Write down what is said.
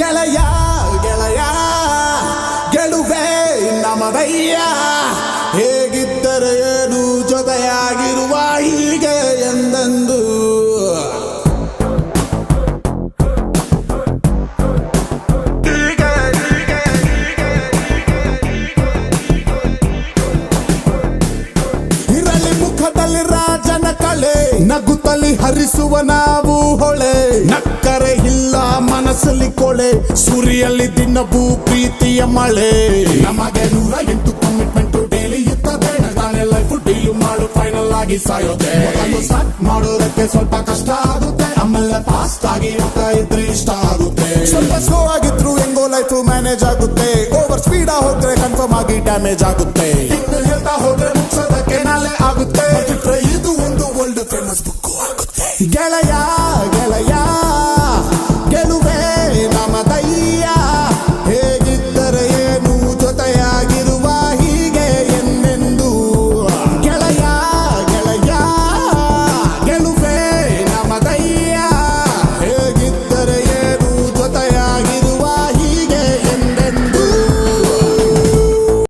ಗೆಳೆಯ ಗೆಳೆಯ ಗೆಲುವೆ ನಮದಯ್ಯ, ಹೇಗಿದ್ದರೆ ಏನು ಜೊತೆಯಾಗಿರುವ ಹೀಗೆ ಎಂದೆಂದು. ಇರಲಿ ಮುಖದಲ್ಲಿ ರಾಜನ ಕಳೆ, ನಗುತ್ತಲಿ ಹರಿಸುವ ನಾವು ಹೊಳೆ, ನಕ್ಕರೆ ಇಲ್ಲ ಮನಸ್ಸಲ್ಲಿ ಕೊಳೆ, ಸುರಿಯಲ್ಲಿ ದಿನವೂ ಪ್ರೀತಿಯ ಮಳೆ. ನಮಗೆ 108 ಕಮಿಟ್ಮೆಂಟ್ ಡೈಲಿ ಇರ್ತದೆ, ನಾಳೆ ಲೈಫ್ ಡೀಲ್ ಮಾಡು ಫೈನಲ್ ಆಗಿ ಸಾಯೋದೆ. ಸ್ಟಾರ್ಟ್ ಮಾಡೋದಕ್ಕೆ ಸ್ವಲ್ಪ ಕಷ್ಟ ಆಗುತ್ತೆ, ಆಮೇಲೆ ಫಾಸ್ಟ್ ಆಗಿ ಹೋಗ್ತಾ ಇದ್ರೆ ಇಷ್ಟ ಆಗುತ್ತೆ. ಸ್ವಲ್ಪ ಸ್ಲೋ ಆಗಿದ್ರು ಹೆಂಗೋ ಲೈಫ್ ಮ್ಯಾನೇಜ್ ಆಗುತ್ತೆ, ಓವರ್ ಸ್ಪೀಡ್ ಹೋದ್ರೆ ಕನ್ಫರ್ಮ್ ಆಗಿ ಡ್ಯಾಮೇಜ್ ಆಗುತ್ತೆ. ಇನ್ನು ಹೇಳ್ತಾ ಹೋದ್ರೆ ಮುಗಿಸೋದಕ್ಕೆ ನಾಳೆ ಆಗುತ್ತೆ, ಇದು ಒಂದು ವರ್ಲ್ಡ್ ಫೇಮಸ್ ಬುಕ್ ಆಗುತ್ತೆ. ಗೆಳೆಯ